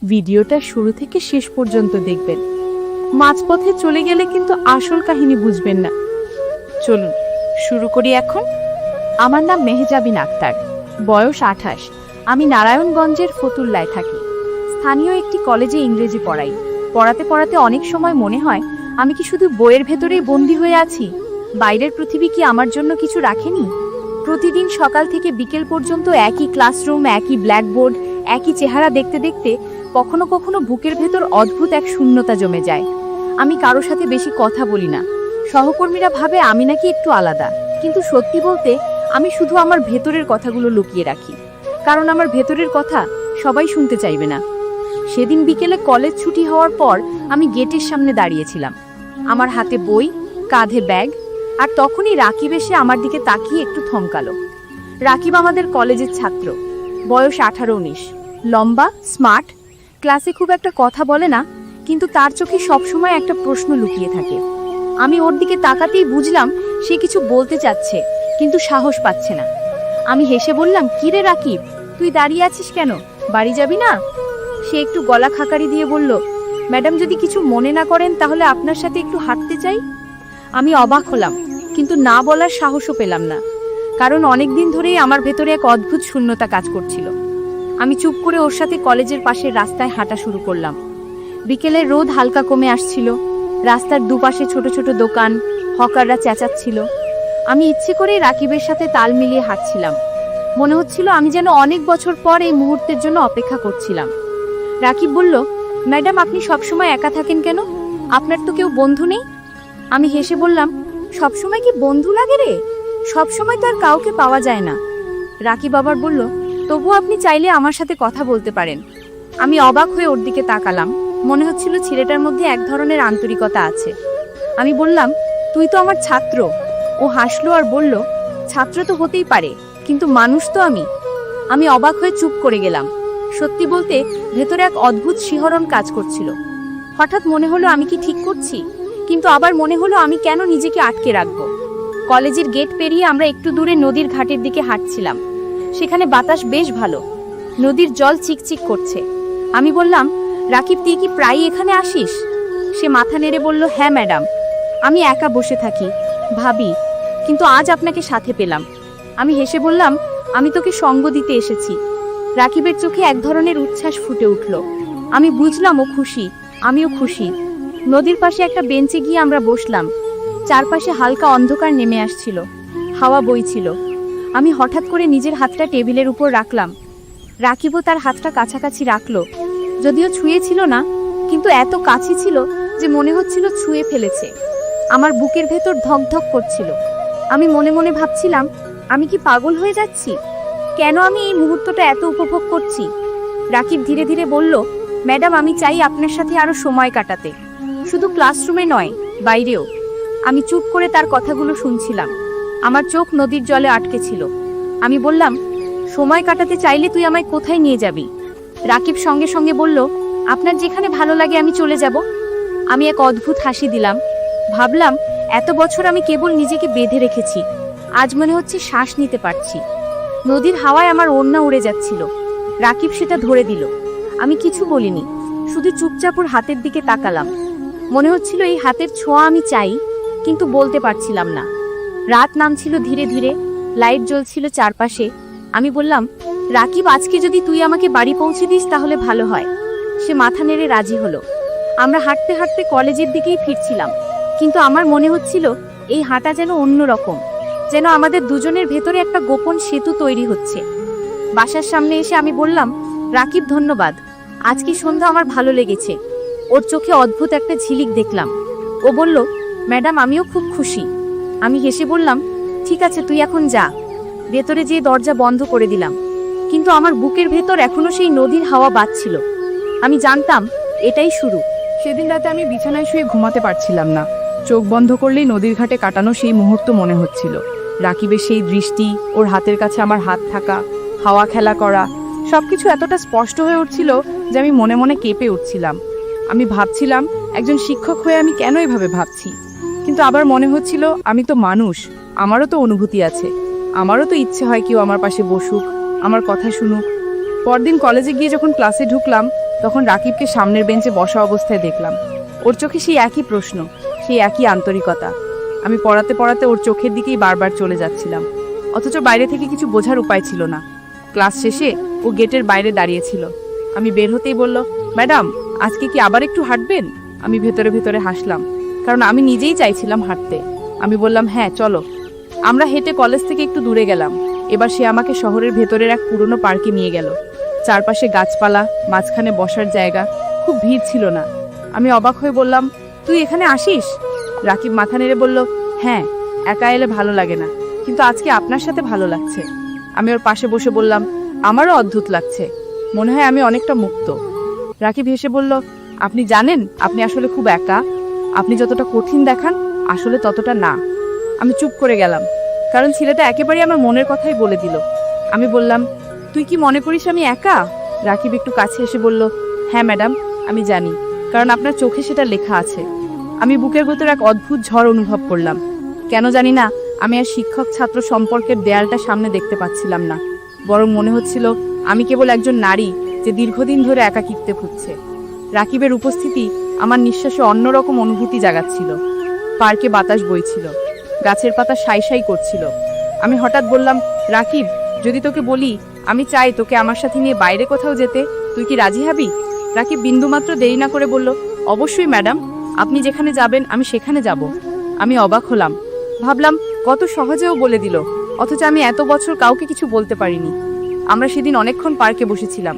ভিডিওটা শুরু থেকে শেষ পর্যন্ত দেখবেন। মাঝপথে চলে গেলে কিন্তু আসল কাহিনী বুঝবেন না। চলুন শুরু করি এখন। আমার নাম মেহজাবিন আক্তার, বয়স 28। আমি নারায়ণগঞ্জের ফতুল্লায় থাকি। স্থানীয় একটি কলেজে ইংরেজি পড়াই। পড়াতে পড়াতে অনেক সময় মনে হয় আমি কি শুধু বইয়ের ভেতরেই বন্দী হয়ে আছি? বাইরের পৃথিবী কি আমার জন্য কিছু রাখেনি? প্রতিদিন সকাল থেকে বিকেল পর্যন্ত একই ক্লাসরুম, একই ব্ল্যাকবোর্ড, একই চেহারা দেখতে দেখতে কখনো কখনো বুকের ভেতর অদ্ভুত এক শূন্যতা জমে যায়। আমি কারো সাথে বেশি কথা বলি না। সহকর্মীরা ভাবে আমি নাকি একটু আলাদা, কিন্তু সত্যি বলতে আমি শুধু আমার ভেতরের কথাগুলো লুকিয়ে রাখি, কারণ আমার ভেতরের কথা সবাই শুনতে চাইবে না। সেদিন বিকেলে কলেজ ছুটি হওয়ার পর আমি গেটের সামনে দাঁড়িয়েছিলাম, আমার হাতে বই, কাঁধে ব্যাগ, আর তখনই রাকিব এসে আমার দিকে তাকিয়ে একটু থমকালো। রাকিব আমাদের কলেজের ছাত্র, বয়স 18-19, লম্বা, স্মার্ট, ক্লাসে খুব একটা কথা বলে না, কিন্তু তার চোখে সবসময় একটা প্রশ্ন লুকিয়ে থাকে। আমি ওর দিকে তাকাতেই বুঝলাম সে কিছু বলতে চাচ্ছে, কিন্তু সাহস পাচ্ছে না। আমি হেসে বললাম, কি রে রাকিব, তুই দাঁড়িয়ে আছিস কেন? বাড়ি যাবি না? সে একটু গলা খাকারি দিয়ে বলল, ম্যাডাম যদি কিছু মনে না করেন তাহলে আপনার সাথে একটু হাঁটতে চাই। আমি অবাক হলাম, কিন্তু না বলার সাহসও পেলাম না, কারণ অনেক দিন ধরেই আমার ভেতরে এক অদ্ভুত শূন্যতা কাজ করছিল। আমি চুপ করে ওর সাথে কলেজের পাশের রাস্তায় হাঁটা শুরু করলাম। বিকেলের রোদ হালকা কমে আসছিল, রাস্তার দুপাশে ছোট ছোট দোকান, হকাররা চেঁচাচ্ছিল। আমি ইচ্ছে করেই রাকিবের সাথে তাল মিলিয়ে হাঁটছিলাম। মনে হচ্ছিল আমি যেন অনেক বছর পর এই মুহূর্তের জন্য অপেক্ষা করছিলাম। রাকিব বলল, ম্যাডাম আপনি সবসময় একা থাকেন কেন? আপনার তো কেউ বন্ধু নেই? আমি হেসে বললাম, সবসময় কি বন্ধু লাগে রে? সবসময় তো আর কাউকে পাওয়া যায় না। রাকিব আবার বলল, তবু আপনি চাইলে আমার সাথে কথা বলতে পারেন। আমি অবাক হয়ে ওর দিকে তাকালাম। মনে হচ্ছিল ছেলেটার মধ্যে এক ধরনের আন্তরিকতা আছে। আমি বললাম, তুই তো আমার ছাত্র। ও হাসলো আর বলল, ছাত্র তো হতেই পারে, কিন্তু মানুষ তো আমি। আমি অবাক হয়ে চুপ করে গেলাম। সত্যি বলতে ভেতরে এক অদ্ভুত শিহরণ কাজ করছিল। হঠাৎ মনে হলো আমি কি ঠিক করছি, কিন্তু আবার মনে হলো আমি কেন নিজেকে আটকে রাখবো। কলেজের গেট পেরিয়ে আমরা একটু দূরে নদীর ঘাটের দিকে হাঁটছিলাম। সেখানে বাতাস বেশ ভালো, নদীর জল চিকচিক করছে। আমি বললাম, রাকিব তুই কি প্রায়ই এখানে আসিস? সে মাথা নেড়ে বলল, হ্যাঁ ম্যাডাম, আমি একা বসে থাকি, ভাবি, কিন্তু আজ আপনাকে সাথে পেলাম। আমি হেসে বললাম, আমি তোকে সঙ্গ দিতে এসেছি। রাকিবের চোখে এক ধরনের উচ্ছ্বাস ফুটে উঠল। আমি বুঝলাম ও খুশি, আমিও খুশি। নদীর পাশে একটা বেঞ্চে গিয়ে আমরা বসলাম। চারপাশে হালকা অন্ধকার নেমে আসছিল, হাওয়া বইছিল। আমি হঠাৎ করে নিজের হাতটা টেবিলের উপর রাখলাম। রাকিবও তার হাতটা কাছাকাছি রাখলো, যদিও ছুঁয়েছিল না, কিন্তু এত কাছে ছিল যে মনে হচ্ছিল ছুঁয়ে ফেলেছে। আমার বুকের ভেতর ধকধক করছিল। আমি মনে মনে ভাবছিলাম, আমি কি পাগল হয়ে যাচ্ছি? কেন আমি এই মুহূর্তটা এত উপভোগ করছি? রাকিব ধীরে ধীরে বলল, ম্যাডাম আমি চাই আপনার সাথে আরো সময় কাটাতে, শুধু ক্লাসরুমে নয়, বাইরেও। আমি চুপ করে তার কথাগুলো শুনছিলাম। আমার চোখ নদীর জলে আটকে ছিল। আমি বললাম, সময় কাটাতে চাইলে তুই আমায় কোথায় নিয়ে যাবি? রাকিব সঙ্গে সঙ্গে বলল, আপনার যেখানে ভালো লাগে আমি চলে যাব। আমি এক অদ্ভুত হাসি দিলাম। ভাবলাম, এত বছর আমি কেবল নিজেকে বেঁধে রেখেছি, আজ মনে হচ্ছে শ্বাস নিতে পারছি। নদীর হাওয়ায় আমার ওড়না উড়ে যাচ্ছিল। রাকিব সেটা ধরে দিল। আমি কিছু বলিনি, শুধু চুপচাপ ওর হাতের দিকে তাকালাম। মনে হচ্ছিল এই হাতের ছোঁয়া আমি চাই, কিন্তু বলতে পারছিলাম না। রাত নামছিল ধীরে ধীরে, লাইট জ্বলছিল চারপাশে। আমি বললাম, রাকিব আজকে যদি তুই আমাকে বাড়ি পৌঁছে দিস তাহলে ভালো হয়। সে মাথা নেড়ে রাজি হলো। আমরা হাঁটতে হাঁটতে কলেজের দিকেই ফিরছিলাম, কিন্তু আমার মনে হচ্ছিল এই হাঁটা যেন অন্যরকম, যেন আমাদের দুজনের ভেতরে একটা গোপন সেতু তৈরি হচ্ছে। বাসার সামনে এসে আমি বললাম, রাকিব ধন্যবাদ, আজকে সন্ধ্যা আমার ভালো লেগেছে। ওর চোখে অদ্ভুত একটা ঝিলিক দেখলাম। ও বলল, ম্যাডাম আমিও খুব খুশি। আমি হেসে বললাম, ঠিক আছে তুই এখন যা। ভেতরে যেয়ে দরজা বন্ধ করে দিলাম, কিন্তু আমার বুকের ভেতর এখনো সেই নদীর হাওয়া বাজছিল। আমি জানতাম এটাই শুরু। সেদিন রাতে আমি বিছানায় শুয়ে ঘুমাতে পারছিলাম না। চোখ বন্ধ করলেই নদীর ঘাটে কাটানো সেই মুহূর্ত মনে হচ্ছিল। রাকিবের সেই দৃষ্টি, ওর হাতের কাছে আমার হাত থাকা, হাওয়া খেলা করা, সবকিছু এতটা স্পষ্ট হয়ে উঠছিল যে আমি মনে মনে কেঁপে উঠছিলাম। আমি ভাবছিলাম, একজন শিক্ষক হয়ে আমি কেন এভাবে ভাবছি? কিন্তু আবার মনে হচ্ছিল, আমি তো মানুষ, আমারও তো অনুভূতি আছে, আমারও তো ইচ্ছে হয় কেউ আমার পাশে বসুক, আমার কথা শুনুক। পরদিন কলেজে গিয়ে যখন ক্লাসে ঢুকলাম, তখন রাকিবকে সামনের বেঞ্চে বসা অবস্থায় দেখলাম। ওর চোখে সেই একই প্রশ্ন, সেই একই আন্তরিকতা। আমি পড়াতে পড়াতে ওর চোখের দিকেই বারবার চলে যাচ্ছিলাম, অথচ বাইরে থেকে কিছু বোঝার উপায় ছিল না। ক্লাস শেষে ও গেটের বাইরে দাঁড়িয়েছিল। আমি বের হতেই বলল, ম্যাডাম আজকে কি আবার একটু হাঁটবেন? আমি ভেতরে ভেতরে হাসলাম, কারণ আমি নিজেই চাইছিলাম হাঁটতে। আমি বললাম, হ্যাঁ চলো। আমরা হেঁটে কলেজ থেকে একটু দূরে গেলাম। এবার সে আমাকে শহরের ভেতরের এক পুরনো পার্কে নিয়ে গেল। চারপাশে গাছপালা, মাঝখানে বসার জায়গা, খুব ভিড় ছিল না। আমি অবাক হয়ে বললাম, তুই এখানে আসিস? রাকিব মাথা নেড়ে বলল, হ্যাঁ, একা এলে ভালো লাগে না, কিন্তু আজকে আপনার সাথে ভালো লাগছে। আমি ওর পাশে বসে বললাম, আমারও অদ্ভুত লাগছে, মনে হয় আমি অনেকটা মুক্ত। রাকিব হেসে বলল, আপনি জানেন আপনি আসলে খুব একা। আপনি যতটা কঠিন দেখান আসলে ততটা না। আমি চুপ করে গেলাম, কারণ ছেলেটা একেবারেই আমার মনের কথাই বলে দিল। আমি বললাম, তুই কি মনে করিস আমি একা? রাকিব একটু কাছে এসে বলল, হ্যাঁ ম্যাডাম, আমি জানি, কারণ আপনার চোখে সেটা লেখা আছে। আমি বুকের ভেতর এক অদ্ভুত ঝড় অনুভব করলাম। কেন জানি না, আমি আর শিক্ষক ছাত্র সম্পর্কের দেয়ালটা সামনে দেখতে পাচ্ছিলাম না, বরং মনে হচ্ছিল আমি কেবল একজন নারী যে দীর্ঘদিন ধরে একাকিত্বে ভুগছে। রাকিবের উপস্থিতি আমার নিঃশ্বাসে অন্যরকম অনুভূতি জাগাচ্ছিল। পার্কে বাতাস বইছিল, গাছের পাতা সাই সাই করছিল। আমি হঠাৎ বললাম, রাকিব, যদি তোকে বলি আমি চাই তোকে আমার সাথে নিয়ে বাইরে কোথাও যেতে, তুই কি রাজি হবি? রাকিব বিন্দুমাত্র দেরি না করে বলল, অবশ্যই ম্যাডাম, আপনি যেখানে যাবেন আমি সেখানে যাব। আমি অবাক হলাম, ভাবলাম কত সহজেও বলে দিল, অথচ আমি এত বছর কাউকে কিছু বলতে পারিনি। আমরা সেদিন অনেকক্ষণ পার্কে বসেছিলাম,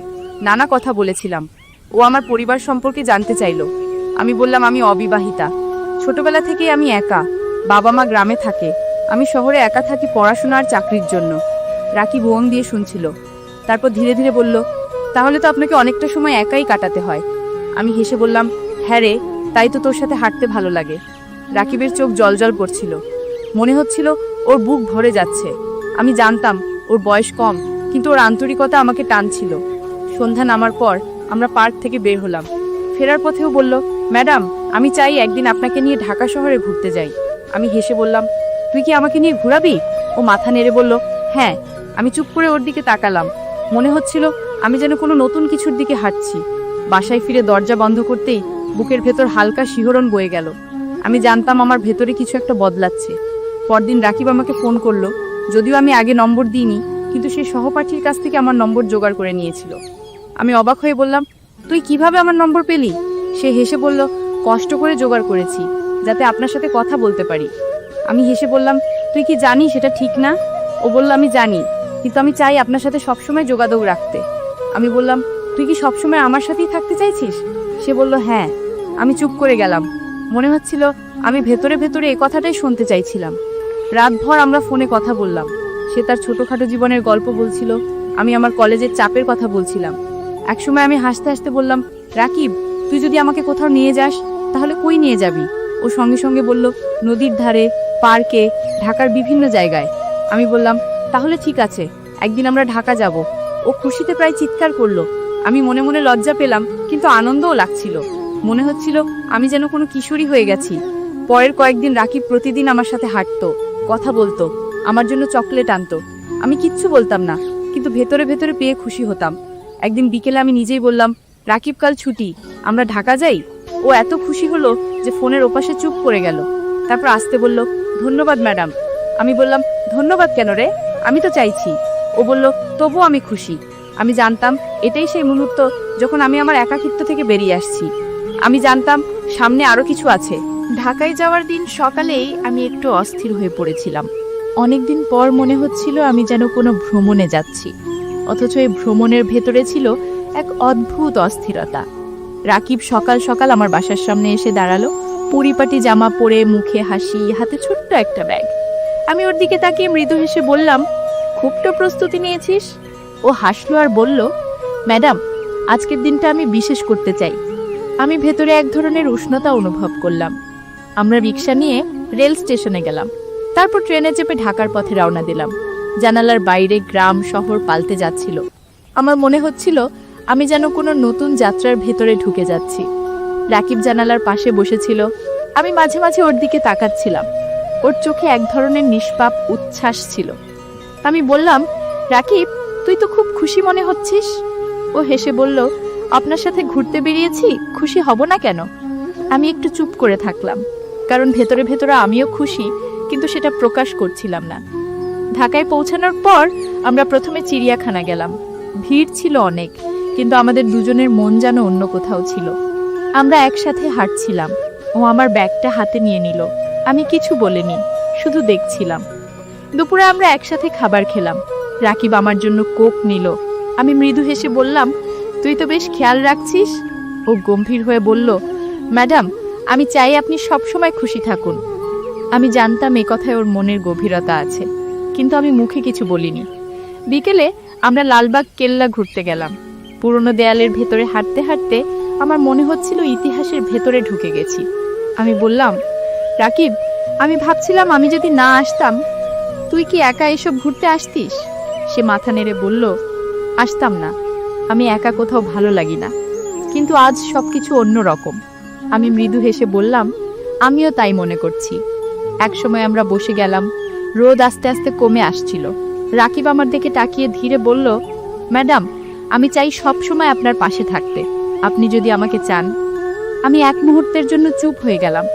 নানা কথা বলেছিলাম। ও আমার পরিবার সম্পর্কে জানতে চাইল। আমি বললাম আমি অবিবাহিতা, ছোটবেলা থেকেই আমি একা, বাবা মা গ্রামে থাকে, আমি শহরে একা থাকি পড়াশোনা আর চাকরির জন্য। রাকিব মন দিয়ে শুনছিল, তারপর ধীরে ধীরে বলল, তাহলে তো আপনাকে অনেকটা সময় একাই কাটাতে হয়। আমি হেসে বললাম, হ্যাঁ রে, তাই তো তোর সাথে হাঁটতে ভালো লাগে। রাকিবের চোখ জলজল করছিল, মনে হচ্ছিল ওর বুক ভরে যাচ্ছে। আমি জানতাম ওর বয়স কম, কিন্তু ওর আন্তরিকতা আমাকে টানছিল। সন্ধ্যা নামার পর আমরা পার্ক থেকে বের হলাম। ফেরার পথেও বলল, ম্যাডাম, আমি চাই একদিন আপনাকে নিয়ে ঢাকা শহরে ঘুরতে যাই। আমি হেসে বললাম, তুই কি আমাকে নিয়ে ঘোরাবি? ও মাথা নেড়ে বলল, হ্যাঁ। আমি চুপ করে ওর দিকে তাকালাম। মনে হচ্ছিল আমি যেন কোনো নতুন কিছুর দিকে হাঁটছি। বাসায় ফিরে দরজা বন্ধ করতেই বুকের ভেতর হালকা শিহরণ বয়ে গেল। আমি জানতাম আমার ভেতরে কিছু একটা বদলাচ্ছে। পরদিন রাকিব আমাকে ফোন করলো, যদিও আমি আগে নম্বর দিইনি, কিন্তু সে সহপাঠীর কাছ থেকে আমার নম্বর জোগাড় করে নিয়েছিল। আমি অবাক হয়ে বললাম, তুই কিভাবে আমার নম্বর পেলি? সে হেসে বলল, কষ্ট করে জোগাড় করেছি, যাতে আপনার সাথে কথা বলতে পারি। আমি হেসে বললাম, তুই কি জানিস সেটা ঠিক না? ও বলল, আমি জানি, কিন্তু আমি চাই আপনার সাথে সবসময় যোগাযোগ রাখতে। আমি বললাম, তুই কি সবসময় আমার সাথেই থাকতে চাইছিস? সে বলল, হ্যাঁ। আমি চুপ করে গেলাম, মনে হচ্ছিল আমি ভেতরে ভেতরে এ কথাটাই শুনতে চাইছিলাম। রাতভর আমরা ফোনে কথা বললাম। সে তার ছোটখাটো জীবনের গল্প বলছিল, আমি আমার কলেজের চাপের কথা বলছিলাম। একসময় আমি হাসতে হাসতে বললাম, রাকিব, তুই যদি আমাকে কোথাও নিয়ে যাস তাহলে কই নিয়ে যাবি? ও সঙ্গে সঙ্গে বলল, নদীর ধারে, পার্কে, ঢাকার বিভিন্ন জায়গায়। আমি বললাম, তাহলে ঠিক আছে, একদিন আমরা ঢাকা যাব। ও খুশিতে প্রায় চিৎকার করলো। আমি মনে মনে লজ্জা পেলাম, কিন্তু আনন্দও লাগছিল। মনে হচ্ছিল আমি যেন কোনো কিশোরী হয়ে গেছি। পরের কয়েকদিন রাকিব প্রতিদিন আমার সাথে হাঁটতো, কথা বলতো, আমার জন্য চকলেট আনতো। আমি কিচ্ছু বলতাম না, কিন্তু ভেতরে ভেতরে পেয়ে খুশি হতাম। একদিন বিকেলে আমি নিজেই বললাম, রাকিব, কাল ছুটি, আমরা ঢাকা যাই। ও এত খুশি হলো যে ফোনের ওপাশে চুপ করে গেল। তারপর আসতে বলল, ধন্যবাদ ম্যাডাম। আমি বললাম, ধন্যবাদ কেন রে, আমি তো চাইছি। ও বলল, তবুও আমি খুশি। আমি জানতাম এটাই সেই মুহূর্ত যখন আমি আমার একাকিত্ব থেকে বেরিয়ে আসছি। আমি জানতাম সামনে আরো কিছু আছে। ঢাকায় যাওয়ার দিন সকালেই আমি একটু অস্থির হয়ে পড়েছিলাম। অনেকদিন পর মনে হচ্ছিল আমি যেন কোনো ভ্রমণে যাচ্ছি, অথচ এই ভ্রমণের ভেতরে ছিল এক অদ্ভুত অস্থিরতা। রাকিব সকাল সকাল আমার বাসার সামনে এসে দাঁড়ালো, পরিপাটি জামা পরে, মুখে হাসি, হাতে ছোট্ট একটা ব্যাগ। আমি ওর দিকে তাকিয়ে মৃদু হেসে বললাম, খুব তো প্রস্তুতি নিয়েছিস? ও হাসলো আর বলল, ম্যাডাম, আজকের দিনটা আমি বিশেষ করতে চাই। আমি ভেতরে এক ধরনের উষ্ণতা অনুভব করলাম। আমরা রিক্সা নিয়ে রেল স্টেশনে গেলাম, তারপর ট্রেনে চেপে ঢাকার পথে রওনা দিলাম। জানালার বাইরে গ্রাম শহর পাল্টে যাচ্ছিল। আমার মনে হচ্ছিল আমি যেন কোনো নতুন যাত্রার ভেতরে ঢুকে যাচ্ছি। রাকিব জানালার পাশে বসেছিল, আমি মাঝে মাঝে ওর দিকে তাকাচ্ছিলাম। ওর চোখে এক ধরনের নিষ্পাপ উচ্ছ্বাস ছিল। আমি বললাম, রাকিব, তুই তো খুব খুশি মনে হচ্ছিস। ও হেসে বলল, আপনার সাথে ঘুরতে বেরিয়েছি, খুশি হব না কেন? আমি একটু চুপ করে থাকলাম, কারণ ভেতরে ভেতরে আমিও খুশি, কিন্তু সেটা প্রকাশ করছিলাম না। ঢাকায় পৌঁছানোর পর আমরা প্রথমে চিড়িয়াখানা গেলাম। ভিড় ছিল অনেক, কিন্তু আমাদের দুজনের মন যেন অন্য কোথাও ছিল। আমরা একসাথে হাঁটছিলাম, ও আমার ব্যাগটা হাতে নিয়ে নিল। আমি কিছু বলিনি, শুধু দেখছিলাম। দুপুরে আমরা একসাথে খাবার খেলাম। রাকিব আমার জন্য কোক নিল। আমি মৃদু হেসে বললাম, তুই তো বেশ খেয়াল রাখছিস। ও গম্ভীর হয়ে বলল, ম্যাডাম, আমি চাই আপনি সবসময় খুশি থাকুন। আমি জানতাম এ কথায় ওর মনের গভীরতা আছে, কিন্তু আমি মুখে কিছু বলিনি। বিকেলে আমরা লালবাগ কেল্লা ঘুরতে গেলাম। পুরনো দেয়ালের ভেতরে হাঁটতে হাঁটতে আমার মনে হচ্ছিল ইতিহাসের ভেতরে ঢুকে গেছি। আমি বললাম, রাকিব, আমি ভাবছিলাম আমি যদি না আসতাম, তুই কি একা এসব ঘুরতে আসতিস? সে মাথা নেড়ে বলল, আসতাম না, আমি একা কোথাও ভালো লাগি না, কিন্তু আজ সবকিছু অন্য রকম। আমি মৃদু হেসে বললাম, আমিও তাই মনে করছি। একসময় আমরা বসে গেলাম। রোদ আস্তে আস্তে কমে আসছিল। রাকিব আমার দিকে তাকিয়ে ধীরে বলল, ম্যাডাম, আমি চাই সব সময় আপনার পাশে থাকতে, আপনি যদি আমাকে চান। আমি এক মুহূর্তের জন্য চুপ হয়ে গেলাম।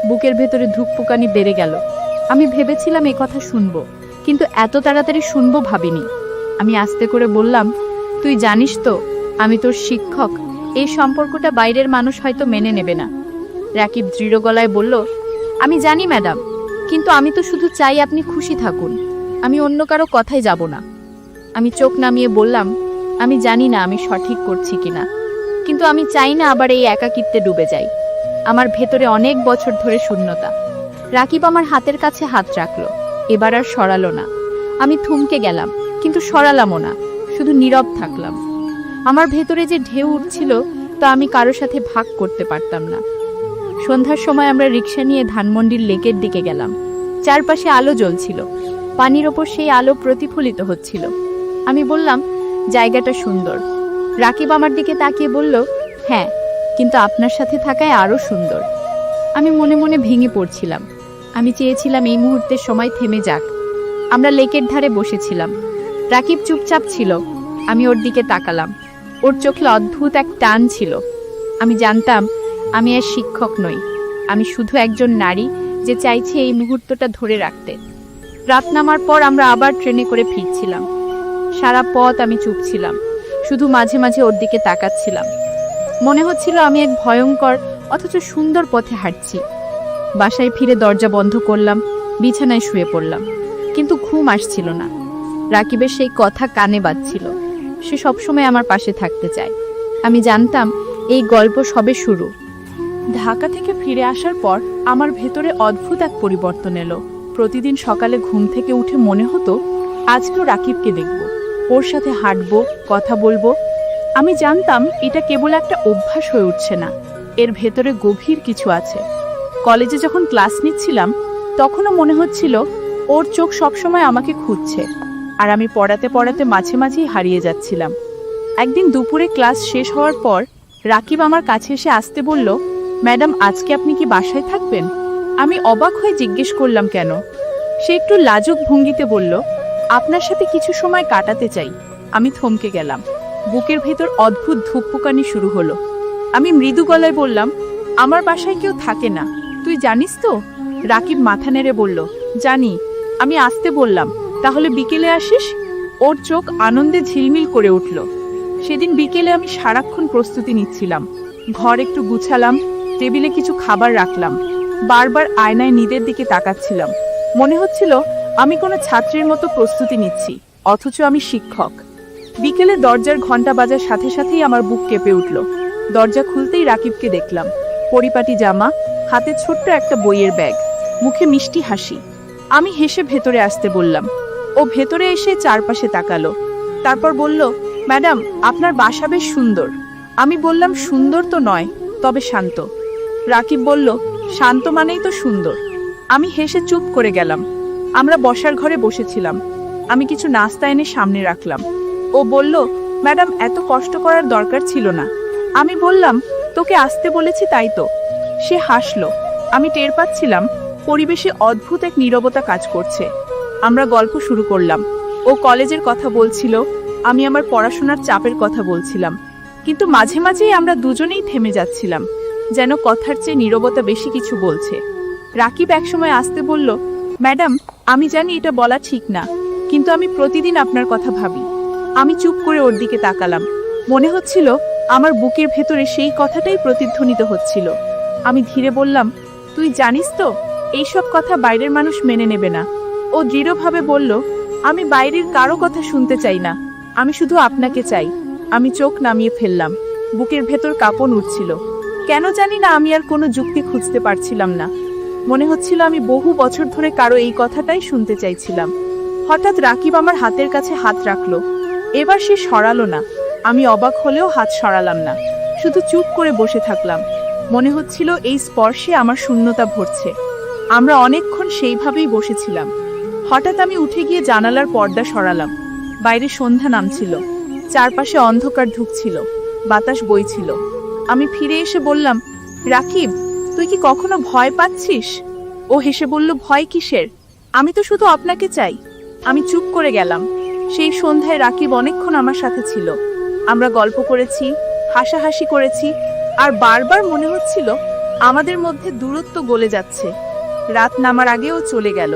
বুকের ভেতরে ধুকপুকানি বেড়ে গেল। আমি ভেবেছিলাম এই কথা শুনবো, কিন্তু এত তাড়াতাড়ি শুনবো ভাবিনি। আমি আস্তে করে বললাম, তুই জানিস তো আমি তোর শিক্ষক। এই সম্পর্কটা বাইরের মানুষ হয়তো মেনে নেবে না। রাকিব দৃঢ় গলায় বলল, আমি জানি ম্যাডাম, কিন্তু আমি তো শুধু চাই আপনি খুশি থাকুন। আমি অন্য কারো কথাই যাব না। আমি চোখ নামিয়ে বললাম, আমি জানি না আমি সঠিক করছি কিনা, কিন্তু আমি চাই না আবার এই একাকিত্বে ডুবে যাই। আমার ভেতরে অনেক বছর ধরে শূন্যতা। রাকিব আমার হাতের কাছে হাত রাখলো, এবার আর সরালো না। আমি থমকে গেলাম, কিন্তু সরালামও না, শুধু নীরব থাকলাম। আমার ভেতরে যে ঢেউ উঠছিল তা আমি কারো সাথে ভাগ করতে পারতাম না। সন্ধ্যার সময় আমরা রিক্সা নিয়ে ধানমন্ডির লেকের দিকে গেলাম। চারপাশে আলো জ্বলছিল, পানির ওপর সেই আলো প্রতিফলিত হচ্ছিল। আমি বললাম, জায়গাটা সুন্দর। রাকিব আমার দিকে তাকিয়ে বলল, হ্যাঁ, কিন্তু আপনার সাথে থাকায় আরো সুন্দর। আমি মনে মনে ভেঙে পড়ছিলাম। আমি চেয়েছিলাম এই মুহূর্তের সময় থেমে যাক। আমরা লেকের ধারে বসেছিলাম। রাকিব চুপচাপ ছিল। আমি ওর দিকে তাকালাম। ওর চোখে অদ্ভুত এক টান ছিল। আমি জানতাম আমি আর শিক্ষক নই, আমি শুধু একজন নারী যে চাইছে এই মুহূর্তটা ধরে রাখতে। রাত নামার পর আমরা আবার ট্রেনে করে ফিরছিলাম। সারা পথ আমি চুপ ছিলাম, শুধু মাঝে মাঝে ওর দিকে তাকাচ্ছিলাম। মনে হচ্ছিল আমি এক ভয়ঙ্কর অথচ সুন্দর পথে হাঁটছি। বাসায় ফিরে দরজা বন্ধ করলাম, বিছানায় শুয়ে পড়লাম, কিন্তু ঘুম আসছিল না। রাকিবের সেই কথা কানে বাজছিল, সে সবসময় আমার পাশে থাকতে চায়। আমি জানতাম এই গল্প সবে শুরু। ঢাকা থেকে ফিরে আসার পর আমার ভেতরে অদ্ভুত এক পরিবর্তন এলো। প্রতিদিন সকালে ঘুম থেকে উঠে মনে হতো আজকেও রাকিবকে দেখব, ওর সাথে হাঁটবো, কথা বলবো। আমি জানতাম এটা কেবল একটা অভ্যাস হয়ে উঠছে না, এর ভেতরে গভীর কিছু আছে। কলেজে যখন ক্লাস নিচ্ছিলাম তখনও মনে হচ্ছিল ওর চোখ সবসময় আমাকে খুঁজছে, আর আমি পড়াতে পড়াতে মাঝে মাঝেই হারিয়ে যাচ্ছিলাম। একদিন দুপুরে ক্লাস শেষ হওয়ার পর রাকিব আমার কাছে এসে আসতে বলল, ম্যাডাম, আজকে আপনি কি বাসায় থাকবেন? আমি অবাক হয়ে জিজ্ঞেস করলাম কেন। সে একটু লাজুক ভঙ্গিতে বলল, আপনার সাথে কিছু সময় কাটাতে চাই। আমি থমকে গেলাম। বুকের ভেতর অদ্ভুত ধুকপুকানি শুরু হলো। আমি মৃদু গলায় বললাম, আমার বাসায় কেউ থাকে না, তুই জানিস তো? রাকিব মাথা নেড়ে বলল, জানি। আমি আসতে বললাম, তাহলে বিকেলে আসিস? ওর চোখ আনন্দে ঝিলমিল করে উঠল। সেদিন বিকেলে আমি সারাক্ষণ প্রস্তুতি নিচ্ছিলাম। ঘর একটু গুছালাম, টেবিলে কিছু খাবার রাখলাম, বারবার আয়নায় নিজের দিকে তাকাচ্ছিলাম। মনে হচ্ছিল আমি কোনো ছাত্রীর মতো প্রস্তুতি নিচ্ছি, অথচ আমি শিক্ষক। বিকেলে দরজার ঘন্টা বাজার সাথে সাথেই আমার বুক কেঁপে উঠল। দরজা খুলতেই রাকিবকে দেখলাম, পরিপাটি জামা, হাতে ছোট্ট একটা বইয়ের ব্যাগ, মুখে মিষ্টি হাসি। আমি হেসে ভেতরে আসতে বললাম। ও ভেতরে এসে চারপাশে তাকালো, তারপর বলল, ম্যাডাম, আপনার বাসা বেশ সুন্দর। আমি বললাম, সুন্দর তো নয়, তবে শান্ত। রাকিব বলল, শান্ত মানেই তো সুন্দর। আমি হেসে চুপ করে গেলাম। আমরা বসার ঘরে বসেছিলাম। আমি কিছু নাস্তা এনে সামনে রাখলাম। ও বলল, ম্যাডাম, এত কষ্ট করার দরকার ছিল না। আমি বললাম, তোকে আসতে বলেছি তাই তো। সে হাসল। আমি টের পাচ্ছিলাম পরিবেশে অদ্ভুত এক নীরবতা কাজ করছে। আমরা গল্প শুরু করলাম। ও কলেজের কথা বলছিল, আমি আমার পড়াশোনার চাপের কথা বলছিলাম। কিন্তু মাঝে মাঝেই আমরা দুজনেই থেমে যাচ্ছিলাম, যেন কথার চেয়ে নীরবতা বেশি কিছু বলছে। রাকিব একসময় আসতে বলল, ম্যাডাম, আমি জানি এটা বলা ঠিক না, কিন্তু আমি প্রতিদিন আপনার কথা ভাবি। আমি চুপ করে ওর দিকে তাকালাম। মনে হচ্ছিল আমার বুকের ভেতরে সেই কথাটাই প্রতিধ্বনিত হচ্ছিল। আমি ধীরে বললাম, তুই জানিস তো এইসব কথা বাইরের মানুষ মেনে নেবে না। ও দৃঢ়ভাবে বলল, আমি বাইরের কারো কথা শুনতে চাই না, আমি শুধু আপনাকে চাই। আমি চোখ নামিয়ে ফেললাম। বুকের ভেতর কাঁপন উঠছিল। কেন জানি না আমি আর কোনো যুক্তি খুঁজতে পারছিলাম না। মনে হচ্ছিল আমি বহু বছর ধরে কারো এই কথাটাই শুনতে চাইছিলাম। হঠাৎ রাকিব আমার হাতের কাছে হাত রাখলো। এবার সে সরালো না। আমি অবাক হলেও হাত সরালাম না, শুধু চুপ করে বসে থাকলাম। মনে হচ্ছিল এই স্পর্শে আমার শূন্যতা ভরছে। আমরা অনেকক্ষণ সেইভাবেই বসেছিলাম। হঠাৎ আমি উঠে গিয়ে জানালার পর্দা সরালাম। বাইরে সন্ধ্যা নামছিল, চারপাশে অন্ধকার ঢুকছিল, বাতাস বইছিল। আমি ফিরে এসে বললাম, রাকিব, তুই কি কখনো ভয় পাচ্ছিস? ও হেসে বলল, ভয় কিসের? আমি তো শুধু আপনাকে চাই। আমি চুপ করে গেলাম। সেই সন্ধ্যায় রাকিব অনেকক্ষণ আমার সাথে ছিল। আমরা গল্প করেছি, হাসাহাসি করেছি, আর বারবার মনে হচ্ছিল আমাদের মধ্যে দূরত্ব গলে যাচ্ছে। রাত নামার আগেও চলে গেল।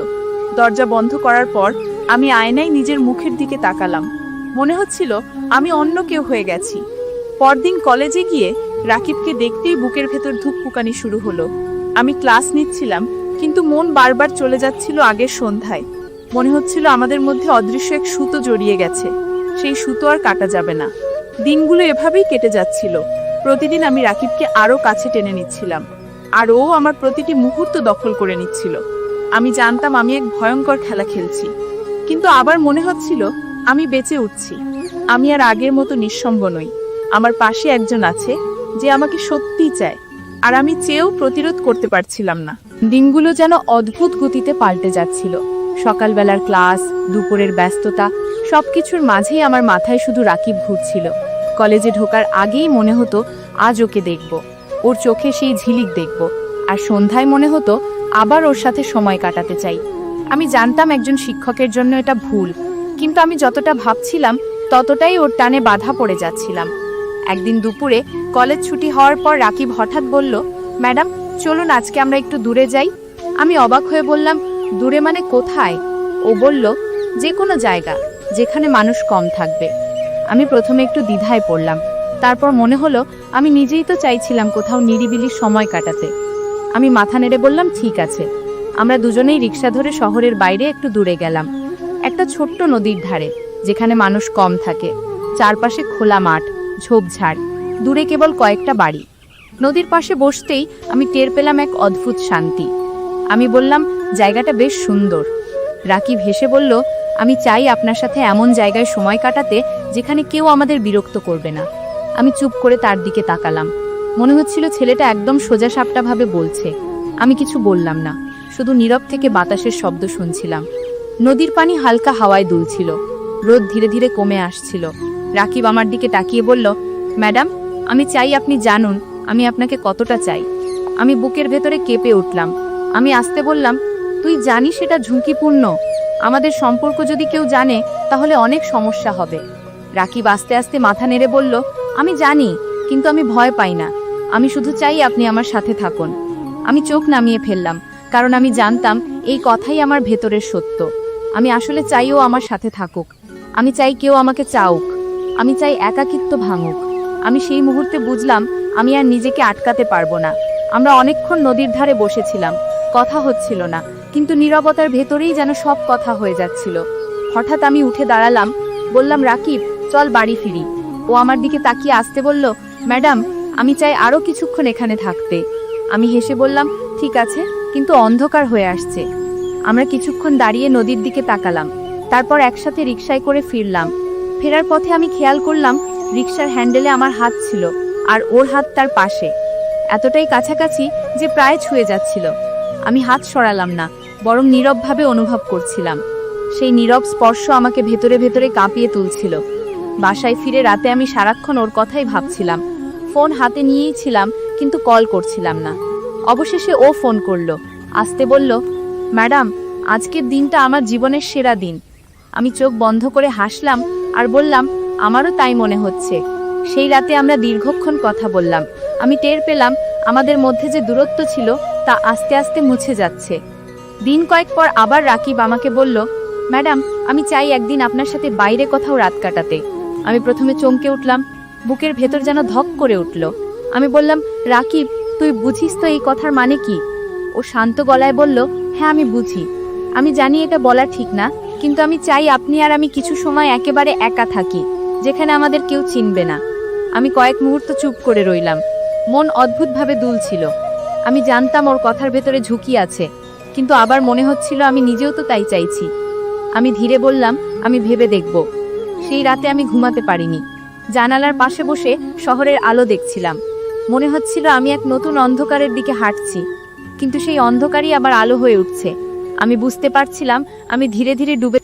দরজা বন্ধ করার পর আমি আয়নায় নিজের মুখের দিকে তাকালাম। মনে হচ্ছিল আমি অন্য কেউ হয়ে গেছি। পরদিন কলেজে গিয়ে রাকিবকে দেখতেই বুকের ভেতর ধুকপুকানি শুরু হলো। আমি ক্লাস নিচ্ছিলাম, কিন্তু মন বারবার চলে যাচ্ছিল আগের সন্ধ্যায়। মনে হচ্ছিল আমাদের মধ্যে অদৃশ্য এক সুতো জড়িয়ে গেছে, সেই সুতো আর কাটা যাবে না। দিনগুলো এভাবেই কেটে যাচ্ছিল। প্রতিদিন আমি রাকিবকে আরো কাছে টেনে নিচ্ছিলাম, আর ও আমার প্রতিটি মুহূর্ত দখল করে নিচ্ছিল। আমি জানতাম আমি এক ভয়ঙ্কর খেলা খেলছি, কিন্তু আবার মনে হচ্ছিল আমি বেঁচে উঠছি। আমি আর আগের মতো নিঃসঙ্গ নই। আমার পাশে একজন আছে যে আমাকে সত্যিই চায়, আর আমি চেয়েও প্রতিরোধ করতে পারছিলাম না। দিনগুলো যেন অদ্ভুত গতিতে পাল্টে যাচ্ছিল। সকালবেলার ক্লাস, দুপুরের ব্যস্ততা, সবকিছুর মাঝেই আমার মাথায় শুধু রাকিব ঘুরছিল। কলেজে ঢোকার আগেই মনে হতো আজ ওকে দেখব, ওর চোখে সেই ঝিলিক দেখব, আর সন্ধ্যায় মনে হতো আবার ওর সাথে সময় কাটাতে চাই। আমি জানতাম একজন শিক্ষকের জন্য এটা ভুল, কিন্তু আমি যতটা ভাবছিলাম ততটাই ওর টানে বাধা পড়ে যাচ্ছিলাম। একদিন দুপুরে কলেজ ছুটি হওয়ার পর রাকিব হঠাৎ বলল, ম্যাডাম, চলুন আজকে আমরা একটু দূরে যাই। আমি অবাক হয়ে বললাম, দূরে মানে কোথায়? ও বলল, যে কোনো জায়গা যেখানে মানুষ কম থাকবে। আমি প্রথমে একটু দ্বিধায় পড়লাম, তারপর মনে হলো আমি নিজেই তো চাইছিলাম কোথাও নিরিবিলি সময় কাটাতে। আমি মাথা নেড়ে বললাম, ঠিক আছে। আমরা দুজনেই রিক্সা ধরে শহরের বাইরে একটু দূরে গেলাম, একটা ছোট্ট নদীর ধারে, যেখানে মানুষ কম থাকে। চারপাশে খোলা মাঠ, ঝোপঝাড়, দূরে কেবল কয়েকটা বাড়ি। নদীর পাশে বসতেই আমি টের পেলাম এক অদ্ভুত শান্তি। আমি বললাম, জায়গাটা বেশ সুন্দর। রাকিব হেসে বলল, আমি চাই আপনার সাথে এমন জায়গায় সময় কাটাতে যেখানে কেউ আমাদের বিরক্ত করবে না। আমি চুপ করে তার দিকে তাকালাম। মনে হচ্ছিল ছেলেটা একদম সোজাসাপটাভাবে বলছে। আমি কিছু বললাম না, শুধু নীরব থেকে বাতাসের শব্দ শুনছিলাম। নদীর পানি হালকা হাওয়ায় দুলছিল, রোদ ধীরে ধীরে কমে আসছিল। রাকিব আমার দিকে তাকিয়ে বলল, ম্যাডাম, আমি চাই আপনি জানুন আমি আপনাকে কতটা চাই। আমি বুকের ভেতরে কেঁপে উঠলাম। আমি আস্তে বললাম, তুই জানিস এটা ঝুঁকিপূর্ণ। আমাদের সম্পর্ক যদি কেউ জানে তাহলে অনেক সমস্যা হবে। রাকিব আস্তে আস্তে মাথা নেড়ে বলল, আমি জানি, কিন্তু আমি ভয় পাই না। আমি শুধু চাই আপনি আমার সাথে থাকুন। আমি চোখ নামিয়ে ফেললাম, কারণ আমি জানতাম এই কথাই আমার ভেতরের সত্য। আমি আসলে চাইও আমার সাথে থাকুক। আমি চাই কেউ আমাকে চাউক। আমি চাই একাকিত্ব ভাঙুক। আমি সেই মুহূর্তে বুঝলাম আমি আর নিজেকে আটকাতে পারবো না। আমরা অনেকক্ষণ নদীর ধারে বসেছিলাম, কথা হচ্ছিল না, কিন্তু নীরবতার ভেতরেই যেন সব কথা হয়ে যাচ্ছিল। হঠাৎ আমি উঠে দাঁড়ালাম, বললাম, রাকিব, চল বাড়ি ফিরি। ও আমার দিকে তাকিয়ে আসতে বলল, ম্যাডাম, আমি চাই আরো কিছুক্ষণ এখানে থাকতে। আমি হেসে বললাম, ঠিক আছে, কিন্তু অন্ধকার হয়ে আসছে। আমরা কিছুক্ষণ দাঁড়িয়ে নদীর দিকে তাকালাম, তারপর একসাথে রিকশায় করে ফিরলাম। ফেরার পথে আমি খেয়াল করলাম রিকশার হ্যান্ডেলে আমার হাত ছিল, আর ওর হাত তার পাশে, এতটাই কাছাকাছি যে প্রায় ছুঁয়ে যাচ্ছিল। আমি হাত সরালাম না, বরং নীরবভাবে অনুভব করছিলাম। সেই নীরব স্পর্শ আমাকে ভেতরে ভেতরে কাঁপিয়ে তুলছিল। বাসায় ফিরে রাতে আমি সারাক্ষণ ওর কথাই ভাবছিলাম। ফোন হাতে নিয়েই ছিলাম, কিন্তু কল করছিলাম না। অবশেষে ও ফোন করলো, আসতে বলল, ম্যাডাম, আজকের দিনটা আমার জীবনের সেরা দিন। আমি চোখ বন্ধ করে হাসলাম আর বললাম, আমারও তাই মনে হচ্ছে। সেই রাতে আমরা দীর্ঘক্ষণ কথা বললাম। আমি টের পেলাম আমাদের মধ্যে যে দূরত্ব ছিল তা আস্তে আস্তে মুছে যাচ্ছে। দিন কয়েক পর আবার রাকিব আমাকে বলল, ম্যাডাম, আমি চাই একদিন আপনার সাথে বাইরে কোথাও রাত কাটাতে। আমি প্রথমে চমকে উঠলাম, বুকের ভেতর যেন ধক করে উঠল। আমি বললাম, রাকিব, তুই বুঝিস তো এই কথার মানে কি? ও শান্ত গলায় বলল, হ্যাঁ আমি বুঝি। আমি জানি এটা বলা ঠিক না, কিন্তু আমি চাই আপনি আর আমি কিছু সময় একেবারে একা থাকি, যেখানে আমাদের কেউ চিনবে না। আমি কয়েক মুহূর্ত চুপ করে রইলাম। মন অদ্ভুতভাবে দুলছিল। আমি জানতাম ওর কথার ভেতরে ঝুঁকি আছে, কিন্তু আবার মনে হচ্ছিল আমি নিজেও তো তাই চাইছি। আমি ধীরে বললাম, আমি ভেবে দেখব। সেই রাতে আমি ঘুমাতে পারিনি। জানালার পাশে বসে শহরের আলো দেখছিলাম। মনে হচ্ছিল আমি এক নতুন অন্ধকারের দিকে হাঁটছি, কিন্তু সেই অন্ধকারই আবার আলো হয়ে উঠছে। আমি বুঝতে পারছিলাম আমি ধীরে ধীরে ডুবে